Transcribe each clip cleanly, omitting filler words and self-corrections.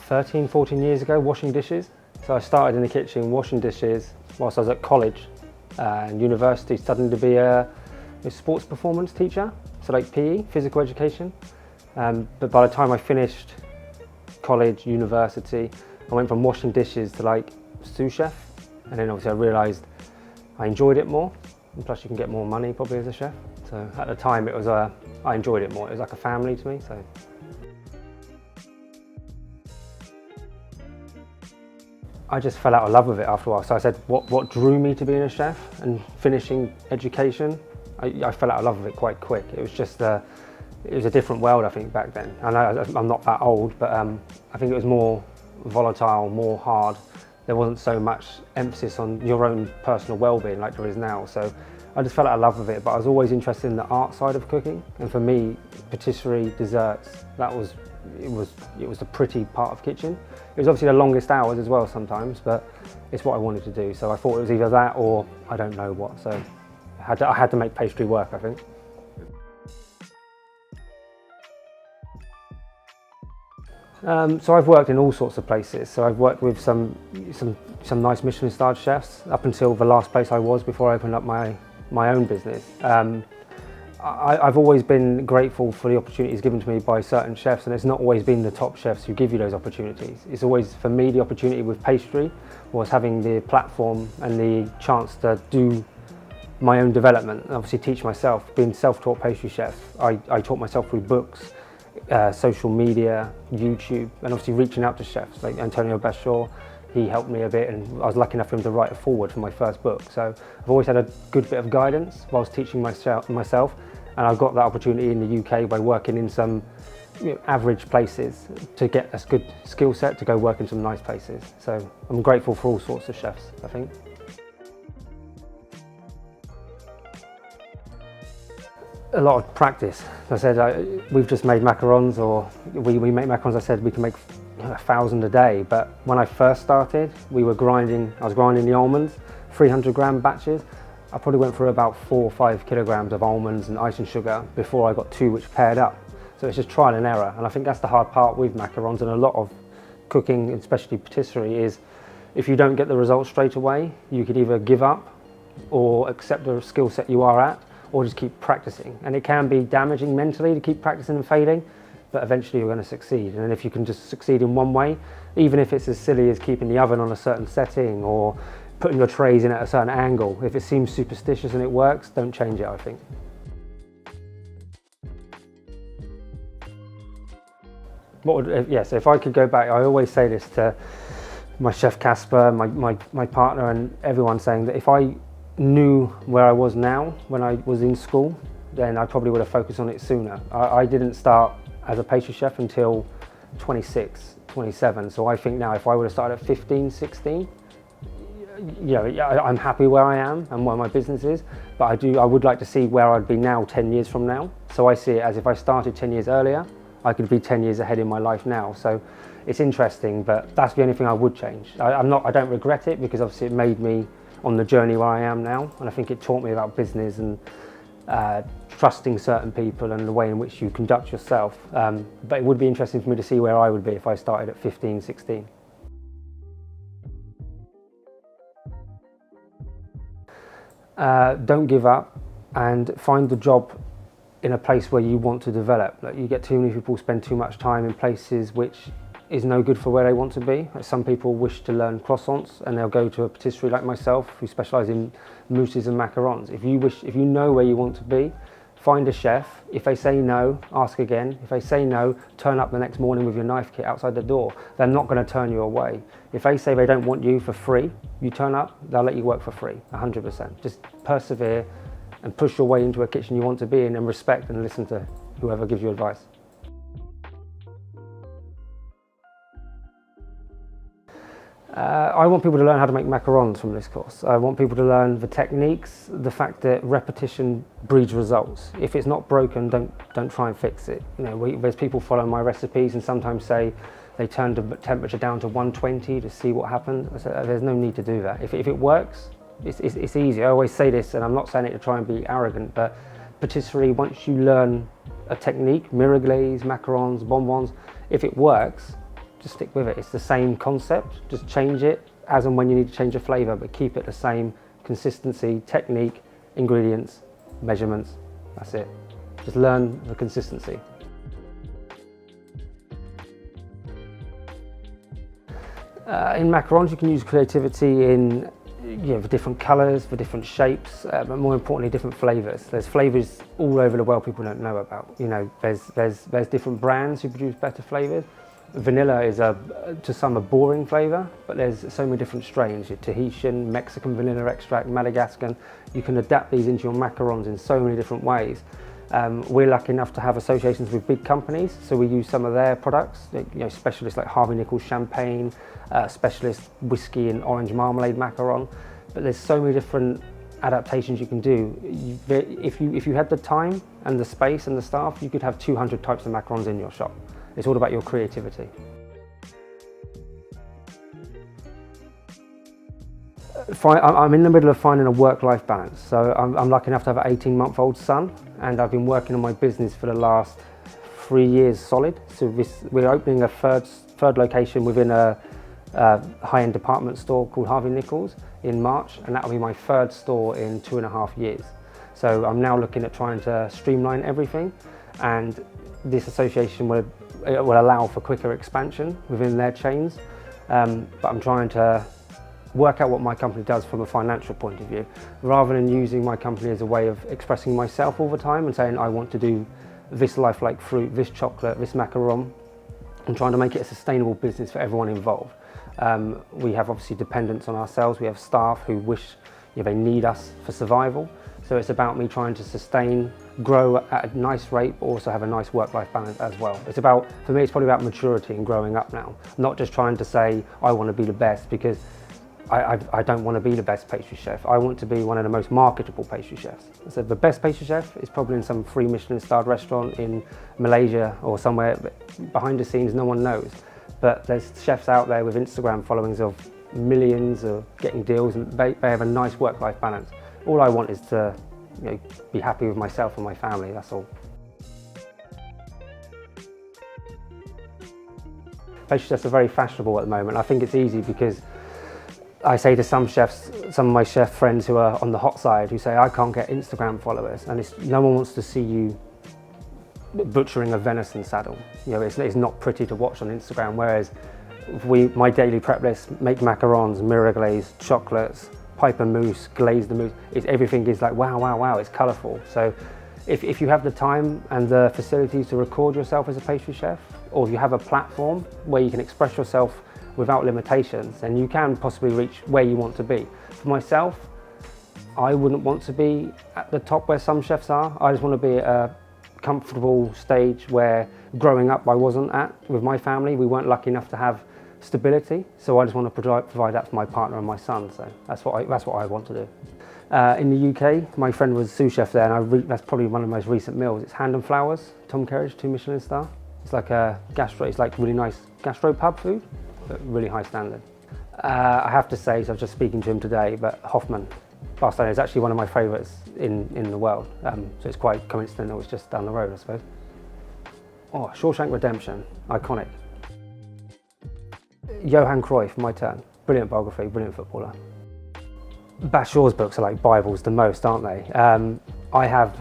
(13–14 years ago, washing dishes. So I started in the kitchen washing dishes whilst I was at college and university, studying to be a sports performance teacher, so like PE, physical education. But by the time I finished college, university, I went from washing dishes to like sous chef, and then obviously I realised I enjoyed it more, and plus you can get more money probably as a chef. So at the time it was I enjoyed it more. It was like a family to me. So. I just fell out of love with it after a while. So I said, what drew me to being a chef and finishing education? I fell out of love with it quite quick. It was just it was a different world, I think, back then. And I'm not that old, but I think it was more volatile, more hard. There wasn't so much emphasis on your own personal well-being like there is now. So I just fell out of love with it, but I was always interested in the art side of cooking. And for me, patisserie, desserts, it was the pretty part of kitchen. It was obviously the longest hours as well sometimes, but it's what I wanted to do. So I thought it was either that or I don't know what. So I had to make pastry work, I think. So I've worked in all sorts of places. So I've worked with some nice Michelin-starred chefs up until the last place I was before I opened up my own business. I've always been grateful for the opportunities given to me by certain chefs, and it's not always been the top chefs who give you those opportunities. It's always, for me, the opportunity with pastry was having the platform and the chance to do my own development and obviously teach myself. Being self-taught pastry chef, I taught myself through books, social media, YouTube, and obviously reaching out to chefs like Antonio Bashaw. He helped me a bit, and I was lucky enough for him to write a foreword for my first book. So I've always had a good bit of guidance whilst teaching myself, and I've got that opportunity in the UK by working in some average places to get a good skill set to go work in some nice places. So I'm grateful for all sorts of chefs, I think. A lot of practice. As I said, we've just made macarons, or we make macarons. I said we can make 1,000 a day, but when I first started, I was grinding the almonds, 300-gram batches. I probably went through about 4 or 5 kilograms of almonds and icing sugar before I got 2 which paired up. So it's just trial and error, and I think that's the hard part with macarons and a lot of cooking, especially patisserie, is if you don't get the results straight away, you could either give up or accept the skill set you are at, or just keep practicing. And it can be damaging mentally to keep practicing and failing, but eventually you're going to succeed. And if you can just succeed in one way, even if it's as silly as keeping the oven on a certain setting or putting your trays in at a certain angle, if it seems superstitious and it works, don't change it, I think. Yes, if I could go back, I always say this to my chef Casper, my partner, and everyone, saying that if I knew where I was now when I was in school, then I probably would have focused on it sooner. I didn't start as a pastry chef until 26, 27, so I think now if I would have started at 15, 16, I'm happy where I am and where my business is, but I would like to see where I'd be now 10 years from now. So I see it as if I started 10 years earlier, I could be 10 years ahead in my life now. So it's interesting, but that's the only thing I would change. I don't regret it, because obviously it made me on the journey where I am now, and I think it taught me about business and trusting certain people and the way in which you conduct yourself. But it would be interesting for me to see where I would be if I started at 15, 16. Don't give up, and find the job in a place where you want to develop. Like, you get too many people spend too much time in places which is no good for where they want to be. Like, some people wish to learn croissants and they'll go to a patisserie like myself who specialise in mousses and macarons. If you know where you want to be, find a chef. If they say no, ask again. If they say no, turn up the next morning with your knife kit outside the door. They're not going to turn you away. If they say they don't want you for free, you turn up, they'll let you work for free, 100%. Just persevere and push your way into a kitchen you want to be in, and respect and listen to whoever gives you advice. I want people to learn how to make macarons from this course. I want people to learn the techniques, the fact that repetition breeds results. If it's not broken, don't try and fix it. There's people follow my recipes and sometimes say they turn the temperature down to 120 to see what happens. I said, there's no need to do that. If it works, it's easy. I always say this, and I'm not saying it to try and be arrogant, but patisserie, once you learn a technique, mirror glaze, macarons, bonbons, if it works, just stick with it. It's the same concept, just change it as and when you need to change a flavour, but keep it the same consistency, technique, ingredients, measurements, that's it. Just learn the consistency. In macarons you can use creativity in for different colours, for different shapes, but more importantly different flavours. There's flavours all over the world people don't know about. There's different brands who produce better flavours. Vanilla is to some a boring flavour, but there's so many different strains. Your Tahitian, Mexican vanilla extract, Madagascan. You can adapt these into your macarons in so many different ways. We're lucky enough to have associations with big companies, so we use some of their products. Specialists like Harvey Nichols champagne, specialist whiskey and orange marmalade macaron. But there's so many different adaptations you can do. If you had the time and the space and the staff, you could have 200 types of macarons in your shop. It's all about your creativity. I'm in the middle of finding a work-life balance. So I'm lucky enough to have an 18-month-old son, and I've been working on my business for the last 3 years solid. So we're opening a third location within a high-end department store called Harvey Nichols in March, and that'll be my third store in 2.5 years. So I'm now looking at trying to streamline everything, and this association will allow for quicker expansion within their chains. But I'm trying to work out what my company does from a financial point of view, rather than using my company as a way of expressing myself all the time and saying I want to do this lifelike fruit, this chocolate, this macaron, and trying to make it a sustainable business for everyone involved. We have obviously dependence on ourselves. We have staff who wish they need us for survival. So it's about me trying to sustain, grow at a nice rate, but also have a nice work-life balance as well. For me, it's probably about maturity and growing up now. Not just trying to say, I want to be the best, because I don't want to be the best pastry chef. I want to be one of the most marketable pastry chefs. So the best pastry chef is probably in some free Michelin-starred restaurant in Malaysia or somewhere behind the scenes no one knows. But there's chefs out there with Instagram followings of millions of getting deals, and they have a nice work-life balance. All I want is to be happy with myself and my family, that's all. Pastry chefs are very fashionable at the moment. I think it's easy because I say to some chefs, some of my chef friends who are on the hot side, who say I can't get Instagram followers, and no one wants to see you butchering a venison saddle. It's not pretty to watch on Instagram, whereas my daily prep list, make macarons, mirror glaze, chocolates, piper mousse, glaze the mousse, everything is like wow, wow, wow, it's colourful. So if you have the time and the facilities to record yourself as a pastry chef, or you have a platform where you can express yourself without limitations, then you can possibly reach where you want to be. For myself, I wouldn't want to be at the top where some chefs are. I just want to be at a comfortable stage where growing up I wasn't at with my family. We weren't lucky enough to have stability, so I just want to provide that for my partner and my son. So that's what I want to do. In the UK, my friend was sous chef there, and that's probably one of the most recent meals. It's Hand and Flowers, Tom Kerridge, 2 Michelin star. It's like it's like really nice gastro pub food, but really high standard. I have to say, so I was just speaking to him today, but Hoffman Pastelero is actually one of my favourites in the world. So it's quite coincidental, it's just down the road, I suppose. Oh, Shawshank Redemption, iconic. Johan Cruyff, my turn. Brilliant biography, brilliant footballer. Bashor's books are like Bibles the most, aren't they? I have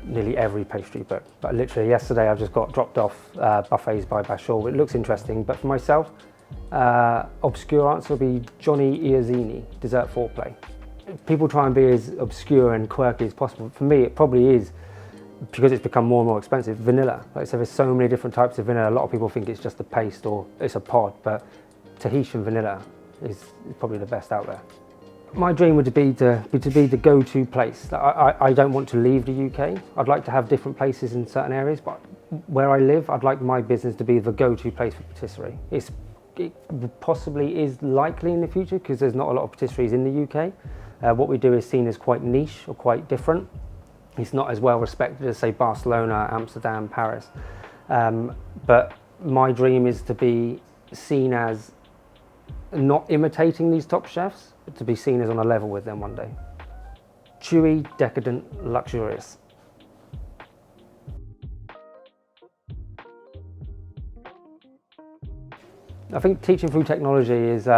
nearly every pastry book, but literally yesterday I just got dropped off Buffets by Bashor. It looks interesting, but for myself, obscure answer would be Johnny Iazini, Dessert Foreplay. People try and be as obscure and quirky as possible. For me, it probably is, because it's become more and more expensive, vanilla. Like I said, there's so many different types of vanilla. A lot of people think it's just a paste or it's a pod, but Tahitian vanilla is probably the best out there. My dream would be to be the go-to place. I don't want to leave the UK. I'd like to have different places in certain areas, but where I live, I'd like my business to be the go-to place for patisserie. It possibly is likely in the future because there's not a lot of patisseries in the UK. What we do is seen as quite niche or quite different. It's not as well respected as, say, Barcelona, Amsterdam, Paris. But my dream is to be seen as not imitating these top chefs, but to be seen as on a level with them one day. Chewy, decadent, luxurious. I think teaching through technology is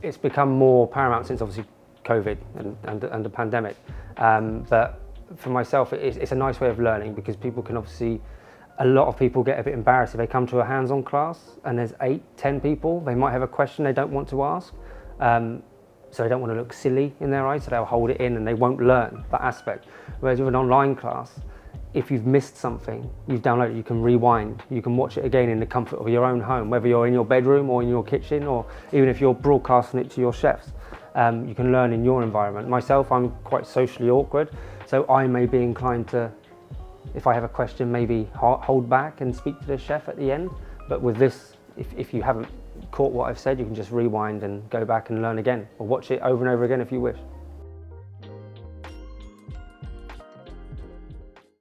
it's become more paramount since obviously COVID and the pandemic. But for myself, it's a nice way of learning because people can obviously, a lot of people get a bit embarrassed if they come to a hands-on class and there's 8, 10 people, they might have a question they don't want to ask. So they don't want to look silly in their eyes, so they'll hold it in and they won't learn that aspect. Whereas with an online class, if you've missed something, you've downloaded it, you can rewind, you can watch it again in the comfort of your own home, whether you're in your bedroom or in your kitchen, or even if you're broadcasting it to your chefs. You can learn in your environment. Myself, I'm quite socially awkward, so I may be inclined to, if I have a question, maybe hold back and speak to the chef at the end. But with this, if you haven't caught what I've said, you can just rewind and go back and learn again, or watch it over and over again if you wish.